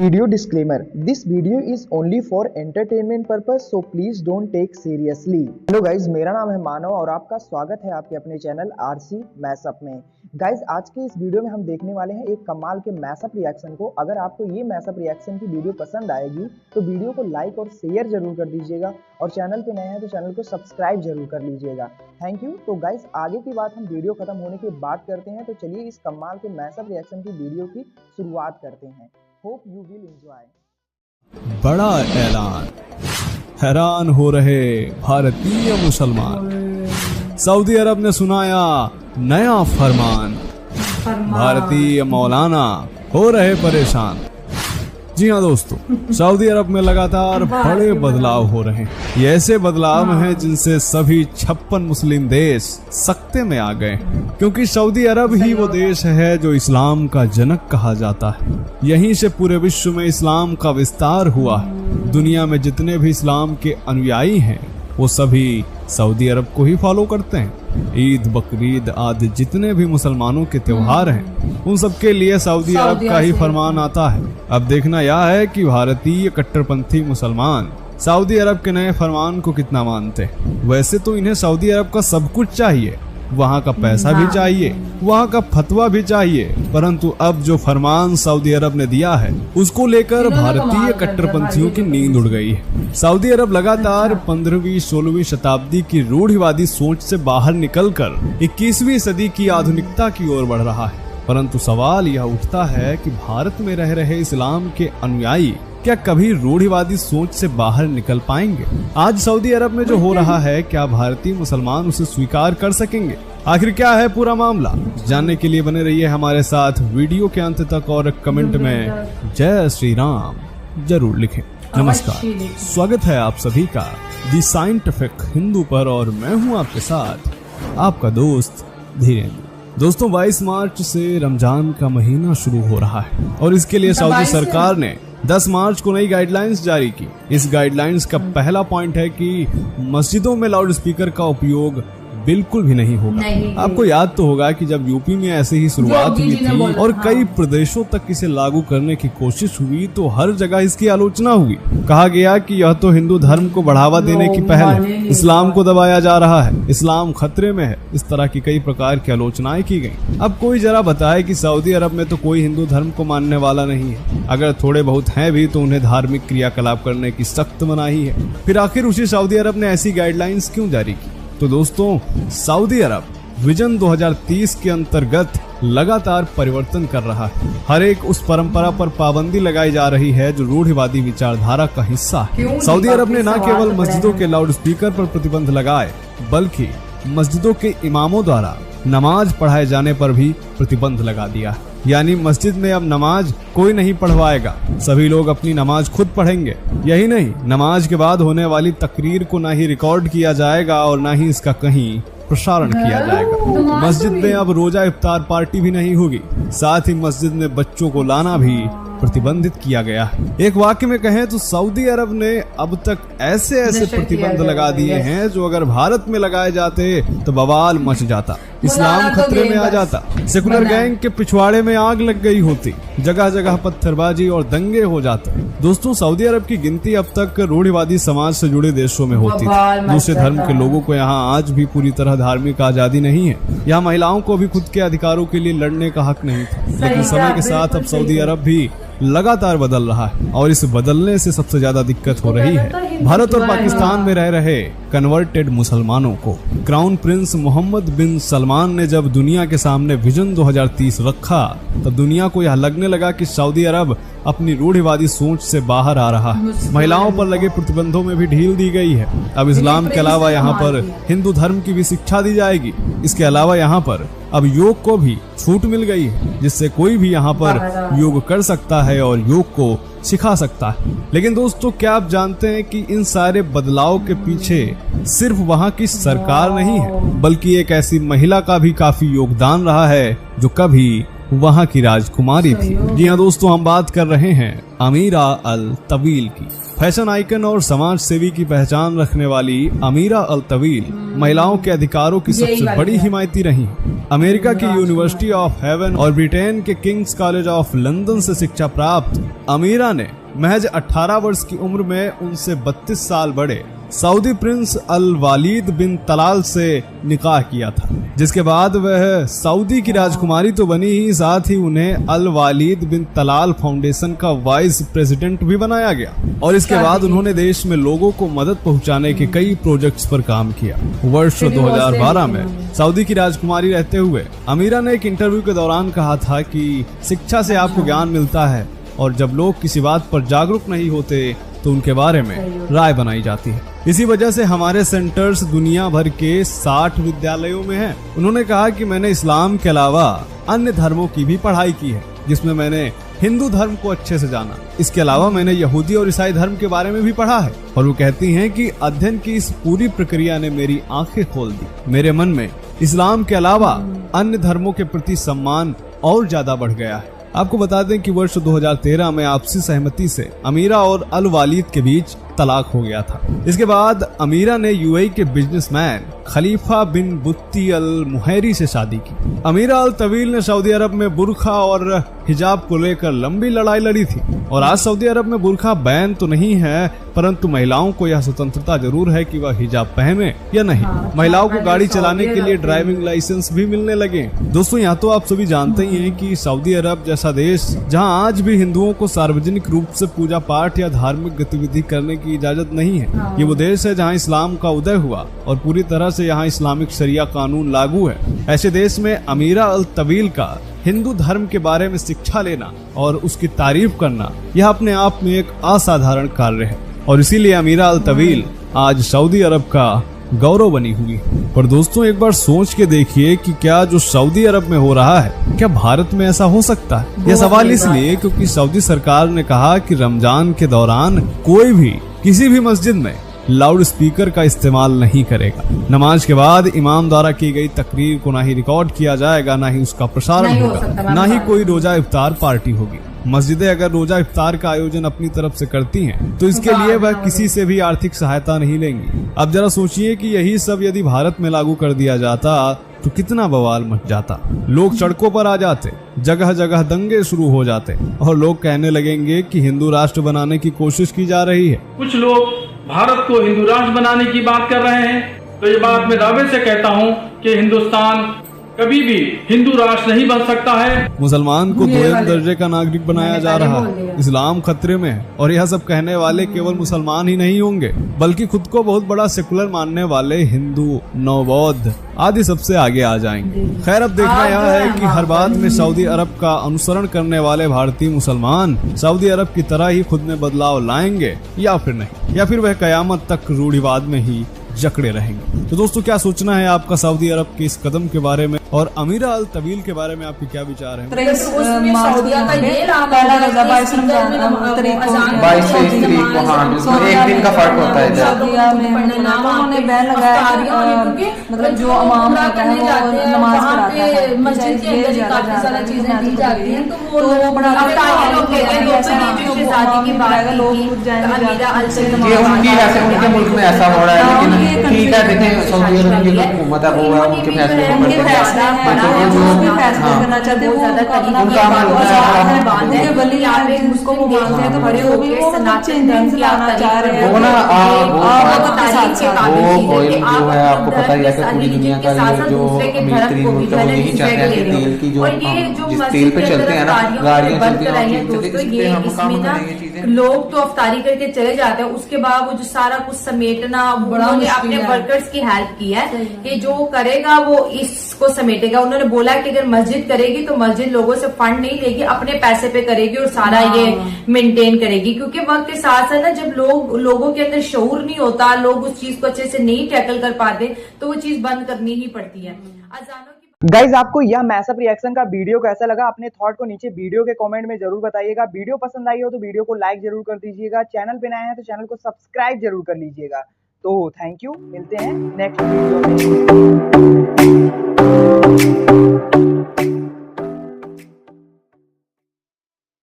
Video disclaimer: This video is only for entertainment purpose, so please don't take seriously. Hello guys, मेरा नाम है मानव और आपका स्वागत है आपके अपने चैनल आरसी मैशअप में। गाइज, आज के इस वीडियो में हम देखने वाले हैं एक कमाल के मैशअप रिएक्शन को। अगर आपको ये मैशअप रिएक्शन की वीडियो पसंद आएगी तो वीडियो को लाइक और शेयर जरूर कर दीजिएगा और चैनल पे नए हैं तो चैनल को सब्सक्राइब जरूर कर लीजिएगा। Thank you. तो गाइज, आगे की बात हम वीडियो खत्म होने के बाद करते हैं, तो चलिए इस कमाल के मैशअप रिएक्शन की वीडियो की शुरुआत करते हैं। Hope you will enjoy. बड़ा ऐलान, हैरान हो रहे भारतीय मुसलमान। सऊदी अरब ने सुनाया नया फरमान, भारतीय मौलाना हो रहे परेशान। जी हाँ दोस्तों, सऊदी अरब में लगातार बड़े बदलाव हो रहे हैं। ये ऐसे बदलाव हैं जिनसे सभी 56 मुस्लिम देश सकते में आ गए, क्योंकि सऊदी अरब ही वो देश है जो इस्लाम का जनक कहा जाता है। यहीं से पूरे विश्व में इस्लाम का विस्तार हुआ है। दुनिया में जितने भी इस्लाम के अनुयायी हैं वो सभी सऊदी अरब को ही फॉलो करते हैं। ईद, बकरीद आदि जितने भी मुसलमानों के त्योहार हैं उन सब के लिए सऊदी अरब का ही फरमान आता है। अब देखना यह है कि भारतीय कट्टरपंथी मुसलमान सऊदी अरब के नए फरमान को कितना मानते हैं। वैसे तो इन्हें सऊदी अरब का सब कुछ चाहिए, वहाँ का पैसा भी चाहिए, वहाँ का फतवा भी चाहिए, परंतु अब जो फरमान सऊदी अरब ने दिया है उसको लेकर भारतीय कट्टरपंथियों की नींद उड़ गई है। सऊदी अरब लगातार 15वीं-16वीं शताब्दी की रूढ़िवादी सोच से बाहर निकलकर 21वीं सदी की आधुनिकता की ओर बढ़ रहा है। परंतु सवाल यह उठता है कि भारत में रह रहे इस्लाम के अनुयायी क्या कभी रूढ़िवादी सोच से बाहर निकल पाएंगे? आज सऊदी अरब में जो हो रहा है, क्या भारतीय मुसलमान उसे स्वीकार कर सकेंगे? आखिर क्या है पूरा मामला? जानने के लिए बने रहिए हमारे साथ वीडियो के अंत तक और कमेंट में जय श्री राम जरूर लिखें। नमस्कार, स्वागत है आप सभी का दी साइंटिफिक हिंदू पर और मैं हूँ आपके साथ आपका दोस्त धीरेन्द्र। दोस्तों, 22 मार्च से रमजान का महीना शुरू हो रहा है और इसके लिए सऊदी सरकार ने 10 मार्च को नई गाइडलाइंस जारी की। इस गाइडलाइंस का पहला पॉइंट है कि मस्जिदों में लाउड स्पीकर का उपयोग बिल्कुल भी नहीं होगा। आपको याद तो होगा कि जब यूपी में ऐसे ही शुरुआत हुई थी और कई प्रदेशों तक इसे लागू करने की कोशिश हुई तो हर जगह इसकी आलोचना हुई। कहा गया कि यह तो हिंदू धर्म को बढ़ावा देने की पहल है, इस्लाम को दबाया जा रहा है, इस्लाम खतरे में है। इस तरह की कई प्रकार की आलोचनाएं की गयी। अब कोई जरा बताए कि सऊदी अरब में तो कोई हिंदू धर्म को मानने वाला नहीं है। अगर थोड़े बहुत हैं भी तो उन्हें धार्मिक क्रियाकलाप करने की सख्त मनाही है। फिर आखिर उसी सऊदी अरब ने ऐसी गाइडलाइंस क्यों जारी की? तो दोस्तों, सऊदी अरब विजन 2030 के अंतर्गत लगातार परिवर्तन कर रहा है। हर एक उस परंपरा पर पाबंदी लगाई जा रही है जो रूढ़िवादी विचारधारा का हिस्सा है। सऊदी अरब ने न केवल मस्जिदों के लाउड स्पीकर पर प्रतिबंध लगाए, बल्कि मस्जिदों के इमामों द्वारा नमाज पढ़ाए जाने पर भी प्रतिबंध लगा दिया। यानी मस्जिद में अब नमाज कोई नहीं पढ़वाएगा, सभी लोग अपनी नमाज खुद पढ़ेंगे। यही नहीं, नमाज के बाद होने वाली तकरीर को ना ही रिकॉर्ड किया जाएगा और ना ही इसका कहीं प्रसारण किया जाएगा। मस्जिद में अब रोजा इफ्तार पार्टी भी नहीं होगी। साथ ही मस्जिद में बच्चों को लाना भी प्रतिबंधित किया गया है। एक वाक्य में कहें तो सऊदी अरब ने अब तक ऐसे प्रतिबंध लगा दिए हैं जो अगर भारत में लगाए जाते तो बवाल मच जाता, इस्लाम खतरे में आ जाता, सेकुलर गैंग के पिछवाड़े में आग लग गई होती, जगह जगह पत्थरबाजी और दंगे हो जाते। दोस्तों, सऊदी अरब की गिनती अब तक रूढ़िवादी समाज से जुड़े देशों में होती थी। दूसरे धर्म के लोगों को यहाँ आज भी पूरी तरह धार्मिक आजादी नहीं है। यहाँ महिलाओं को भी खुद के अधिकारों के लिए लड़ने का हक नहीं था। लेकिन समय के साथ अब सऊदी अरब भी लगातार बदल रहा है और इस बदलने से सबसे ज्यादा दिक्कत हो रही है भारत और पाकिस्तान में रह रहे कन्वर्टेड मुसलमानों को। क्राउन प्रिंस मोहम्मद बिन सलमान ने जब दुनिया के सामने विजन 2030 रखा तब दुनिया को यह लगने लगा कि सऊदी अरब अपनी रूढ़िवादी सोच से बाहर आ रहा है। महिलाओं पर लगे प्रतिबंधों में भी ढील दी गई है। अब इस्लाम के अलावा यहाँ पर हिंदू धर्म की भी शिक्षा दी जाएगी। इसके अलावा यहाँ पर अब योग को भी छूट मिल गई है, जिससे कोई भी यहाँ पर योग कर सकता है और योग को सिखा सकता है। लेकिन दोस्तों, क्या आप जानते हैं कि इन सारे बदलाव के पीछे सिर्फ वहाँ की सरकार नहीं है, बल्कि एक ऐसी महिला का भी काफी योगदान रहा है जो कभी वहाँ की राजकुमारी थी। जी हाँ दोस्तों, हम बात कर रहे हैं अमीरा अल तवील की। फैशन आइकन और समाज सेवी की पहचान रखने वाली अमीरा अल तवील महिलाओं के अधिकारों की सबसे बड़ी हिमायती रही। अमेरिका की यूनिवर्सिटी ऑफ हेवन और ब्रिटेन के किंग्स कॉलेज ऑफ लंदन से शिक्षा प्राप्त अमीरा ने महज 18 वर्ष की उम्र में उनसे 32 साल बड़े सऊदी प्रिंस अल वालिद बिन तलाल से निकाह किया था, जिसके बाद वह सऊदी की राजकुमारी तो बनी ही, साथ ही उन्हें अल वालिद बिन तलाल फाउंडेशन का वाइस प्रेसिडेंट भी बनाया गया। और इसके बाद उन्होंने देश में लोगों को मदद पहुंचाने के कई प्रोजेक्ट्स पर काम किया। वर्ष 2012 में सऊदी की राजकुमारी रहते हुए अमीरा ने एक इंटरव्यू के दौरान कहा था कि शिक्षा से आपको ज्ञान मिलता है और जब लोग किसी बात पर जागरूक नहीं होते तो उनके बारे में राय बनाई जाती है। इसी वजह से हमारे सेंटर्स दुनिया भर के 60 विद्यालयों में हैं। उन्होंने कहा कि मैंने इस्लाम के अलावा अन्य धर्मों की भी पढ़ाई की है, जिसमें मैंने हिंदू धर्म को अच्छे से जाना। इसके अलावा मैंने यहूदी और ईसाई धर्म के बारे में भी पढ़ा है। और वो कहती हैं कि अध्ययन की इस पूरी प्रक्रिया ने मेरी आंखें खोल दी। मेरे मन में इस्लाम के अलावा अन्य धर्मों के प्रति सम्मान और ज्यादा बढ़ गया है। आपको बता दें कि वर्ष 2013 में आपसी सहमति से अमीरा और अल वालिद के बीच तलाक हो गया था। इसके बाद अमीरा ने यूएई के बिजनेसमैन खलीफा बिन बुत्ती अल मुहैरी से शादी की। अमीरा अल तवील ने सऊदी अरब में बुर्खा और हिजाब को लेकर लंबी लड़ाई लड़ी थी। और आज सऊदी अरब में बुर्खा बैन तो नहीं है, परंतु महिलाओं को यह स्वतंत्रता जरूर है कि वह हिजाब पहने या नहीं। महिलाओं को गाड़ी चलाने के लिए ड्राइविंग लाइसेंस भी मिलने लगे। दोस्तों, यहाँ तो आप सभी जानते ही हैं कि सऊदी अरब जैसा देश, जहाँ आज भी हिंदुओं को सार्वजनिक रूप से पूजा पाठ या धार्मिक गतिविधि करने की इजाजत नहीं है, ये वो देश है जहाँ इस्लाम का उदय हुआ और पूरी तरह से यहाँ इस्लामिक शरिया कानून लागू है। ऐसे देश में अमीरा अल तवील का हिंदू धर्म के बारे में शिक्षा लेना और उसकी तारीफ करना, यह अपने आप में एक असाधारण कार्य है। और इसीलिए अमीरा अल तवील आज सऊदी अरब का गौरव बनी हुई। पर दोस्तों, एक बार सोच के देखिए कि क्या जो सऊदी अरब में हो रहा है, क्या भारत में ऐसा हो सकता है? यह सवाल इसलिए क्योंकि सऊदी सरकार ने कहा कि रमजान के दौरान कोई भी किसी भी मस्जिद में लाउड स्पीकर का इस्तेमाल नहीं करेगा। नमाज के बाद इमाम द्वारा की गई तकरीर को ना ही रिकॉर्ड किया जाएगा, ना ही उसका प्रसारण होगा, ना ही कोई रोजा इफ्तार पार्टी होगी। मस्जिदें अगर रोजा इफ्तार का आयोजन अपनी तरफ से करती हैं, तो इसके लिए वह किसी से भी आर्थिक सहायता नहीं लेंगी। अब जरा सोचिए कि यही सब यदि भारत में लागू कर दिया जाता तो कितना बवाल मच जाता। लोग सड़कों पर आ जाते, जगह जगह दंगे शुरू हो जाते और लोग कहने लगेंगे कि हिंदू राष्ट्र बनाने की कोशिश की जा रही है। कुछ लोग भारत को हिंदू राष्ट्र बनाने की बात कर रहे हैं, तो ये बात मैं दावे से कहता हूँ कि हिंदुस्तान कभी भी हिंदू राष्ट्र नहीं बन सकता है। मुसलमान को दोयम दर्जे का नागरिक बनाया जा रहा है, इस्लाम खतरे में है। और यह सब कहने वाले केवल मुसलमान ही नहीं होंगे, बल्कि खुद को बहुत बड़ा सेकुलर मानने वाले हिंदू, नवबौद्ध आदि सबसे आगे आ जाएंगे। खैर, अब देखना यह है कि हर बात में सऊदी अरब का अनुसरण करने वाले भारतीय मुसलमान सऊदी अरब की तरह ही खुद में बदलाव लाएंगे या फिर नहीं, या फिर वह कयामत तक रूढ़िवाद में ही जकड़े रहेंगे। तो दोस्तों, क्या सोचना है आपका सऊदी अरब के इस कदम के बारे में और अमीरा अल तवील के बारे में आपके क्या विचार हैं? 22 से 23 को, हाँ बिल्कुल, एक दिन का फर्क होता है। उन्होंने बैन लगाया, मतलब जो इमाम होता है वो नमाज पढ़ाता है, मस्जिद के अंदर काफी सारी चीजें दी जाती हैं, तो वो बड़ा ये उनकी वैसे उनके मुल्क में ऐसा हो रहा है, लेकिन ठीक है, देखें सऊदी अरब की हुकूमत है, वो है उनके फैसले को करते हैं। करना चाहते हैं, जो है आपको पता ही है कि पूरी दुनिया का जो अमीर तरीन मुल्क है वो यही चाहते हैं कि तेल की जो जिस तेल पे चलते हैं ना, गाड़ियाँ चलती हैं, लोग तो अफ्तारी करके चले जाते हैं, उसके बाद वो जो सारा कुछ समेटना, उन्होंने अपने वर्कर्स की हेल्प की है कि जो करेगा वो इसको समेटेगा। उन्होंने बोला कि अगर मस्जिद करेगी तो मस्जिद लोगों से फंड नहीं लेगी, अपने पैसे पे करेगी और सारा ये मेंटेन करेगी। क्योंकि वक्त के साथ साथ ना, जब लोगों के अंदर शऊर नहीं होता, लोग उस चीज को अच्छे से नहीं टैकल कर पाते, तो वो चीज बंद करनी ही पड़ती है। गाइज, आपको यह मैसअप रिएक्शन का वीडियो कैसा लगा? अपने थॉट को नीचे वीडियो के कमेंट में जरूर बताइएगा। वीडियो पसंद आई हो तो वीडियो को लाइक जरूर कर दीजिएगा। चैनल पे नए हैं तो चैनल को सब्सक्राइब जरूर कर लीजिएगा। तो थैंक यू, मिलते हैं नेक्स्ट वीडियो में।